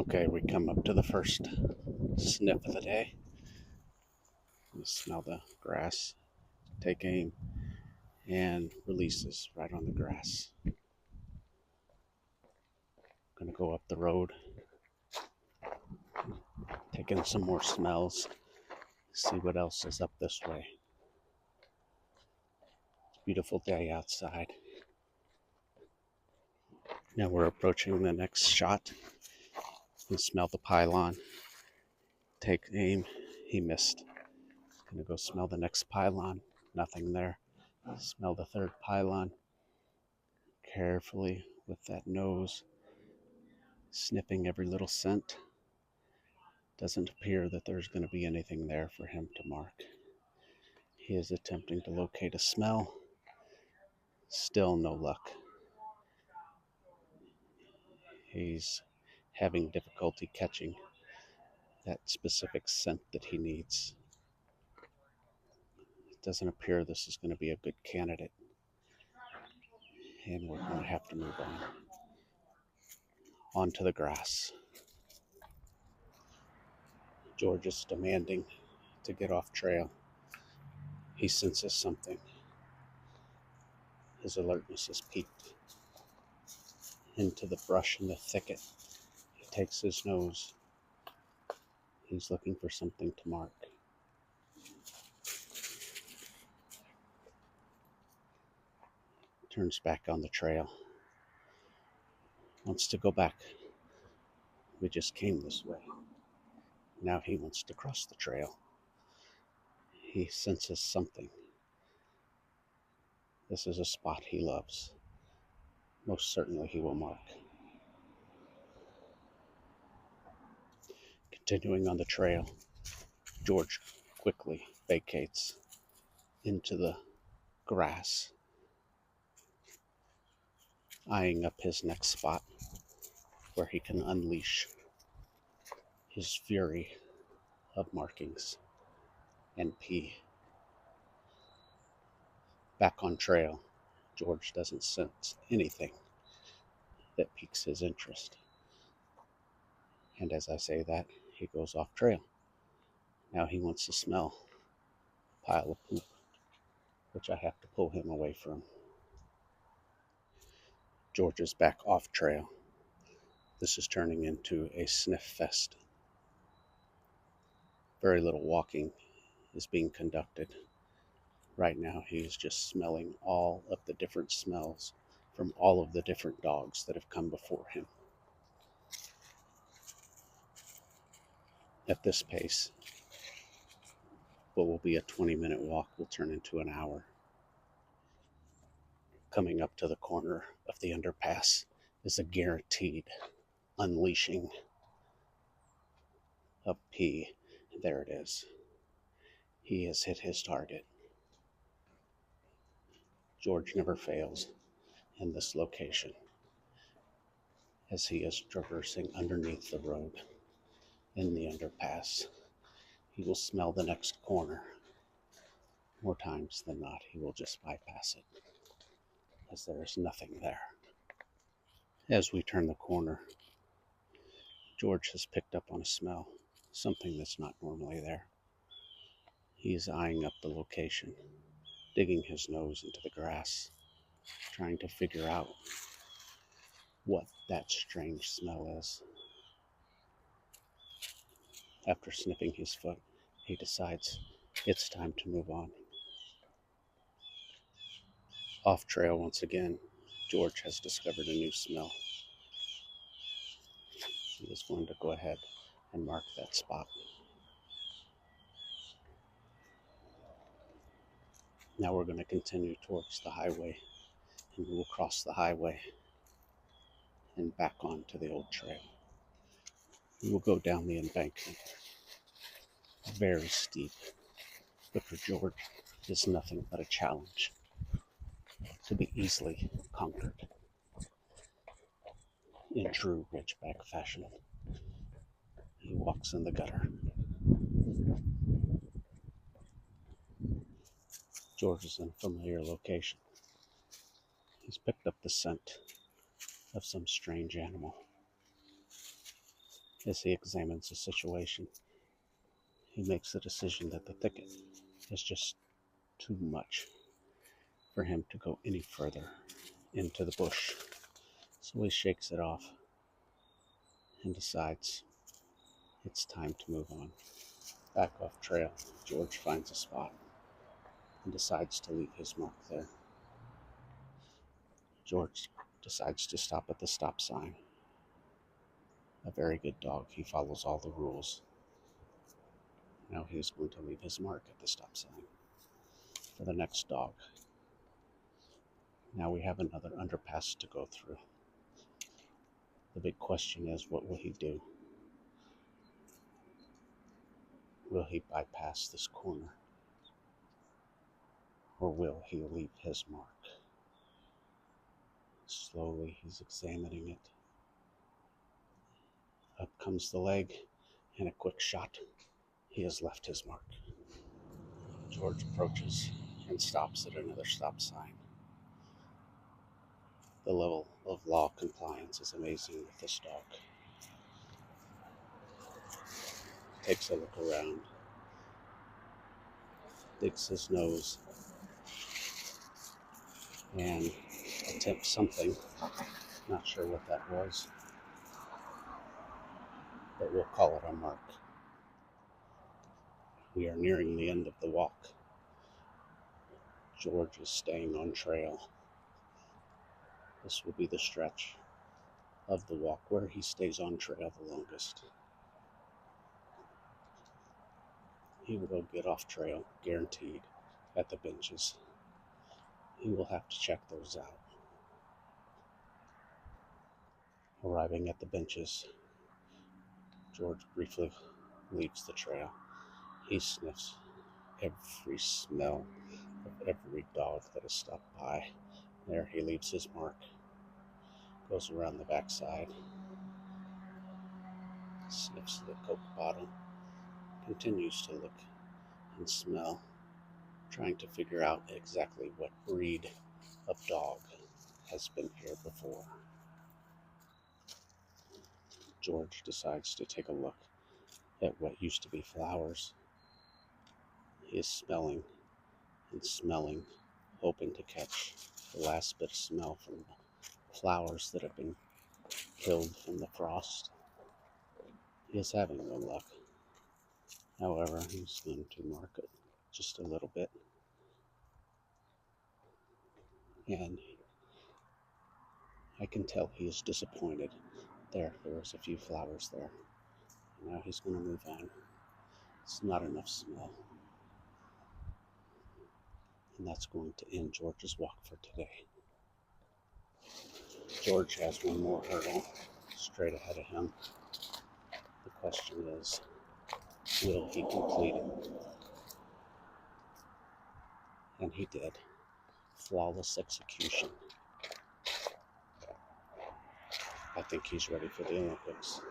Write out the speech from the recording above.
Okay, we come up to the first sniff of the day. You smell the grass, take aim, and releases right on the grass. Gonna go up the road, take in some more smells, see what else is up this way. It's a beautiful day outside. Now we're approaching the next shot. You smell the pylon, take aim, he missed. Gonna go smell the next pylon, nothing there. Smell the third pylon, carefully with that nose, sniffing every little scent. Doesn't appear that there's going to be anything there for him to mark. He is attempting to locate a smell. Still no luck. He's having difficulty catching that specific scent that he needs. It doesn't appear this is going to be a good candidate. And we're going to have to move on. Onto the grass. George is demanding to get off trail. He senses something. His alertness is peaked. Into the brush and the thicket. He takes his nose. He's looking for something to mark. Turns back on the trail. Wants to go back. We just came this way. Now he wants to cross the trail. He senses something. This is a spot he loves. Most certainly he will mark. Continuing on the trail, George quickly vacates into the grass, eyeing up his next spot where he can unleash his fury of markings and pee. Back on trail, George doesn't sense anything that piques his interest. And as I say that, he goes off trail. Now he wants to smell a pile of poop, which I have to pull him away from. George is back off trail. This is turning into a sniff fest. Very little walking is being conducted. Right now he is just smelling all of the different smells from all of the different dogs that have come before him. At this pace, what will be a 20-minute walk will turn into an hour. Coming up to the corner of the underpass is a guaranteed unleashing of pee. There it is. He has hit his target. George never fails in this location as he is traversing underneath the road in the underpass. He will smell the next corner. More times than not, he will just bypass it as there is nothing there. As we turn the corner, George has picked up on a smell, something that's not normally there. He is eyeing up the location, digging his nose into the grass, trying to figure out what that strange smell is. After sniffing his foot, he decides it's time to move on. Off trail once again, George has discovered a new smell. He is going to go ahead and mark that spot. Now we're going to continue towards the highway, and we will cross the highway and back onto the old trail. We will go down the embankment. Very steep, but for George, it is nothing but a challenge to be easily conquered. In true Ridgeback fashion, he walks in the gutter. George is in a familiar location. He's picked up the scent of some strange animal. As he examines the situation, he makes the decision that the thicket is just too much for him to go any further into the bush. So he shakes it off and decides it's time to move on. Back off trail, George finds a spot and decides to leave his mark there. George decides to stop at the stop sign. A very good dog. He follows all the rules. Now he's going to leave his mark at the stop sign for the next dog. Now we have another underpass to go through. The big question is, what will he do? Will he bypass this corner? Or will he leave his mark? Slowly he's examining it. Up comes the leg, and a quick shot. He has left his mark. George approaches and stops at another stop sign. The level of law compliance is amazing with this dog. Takes a look around, digs his nose, and attempts something. Not sure what that was, but we'll call it a mark. We are nearing the end of the walk. George is staying on trail. This will be the stretch of the walk where he stays on trail the longest. He will get off trail, guaranteed, at the benches. He will have to check those out. Arriving at the benches, George briefly leaves the trail. He sniffs every smell of every dog that has stopped by. There he leaves his mark, goes around the backside, sniffs the Coke bottle, continues to look and smell, trying to figure out exactly what breed of dog has been here before. George decides to take a look at what used to be flowers. He is smelling and smelling, hoping to catch the last bit of smell from the flowers that have been killed from the frost. He is having no luck. However, he's going to mark it just a little bit. And I can tell he is disappointed. There was a few flowers there. Now he's going to move on. It's not enough smell. And that's going to end George's walk for today. George has one more hurdle straight ahead of him. The question is, will he complete it? And he did. Flawless execution. I think he's ready for the Olympics.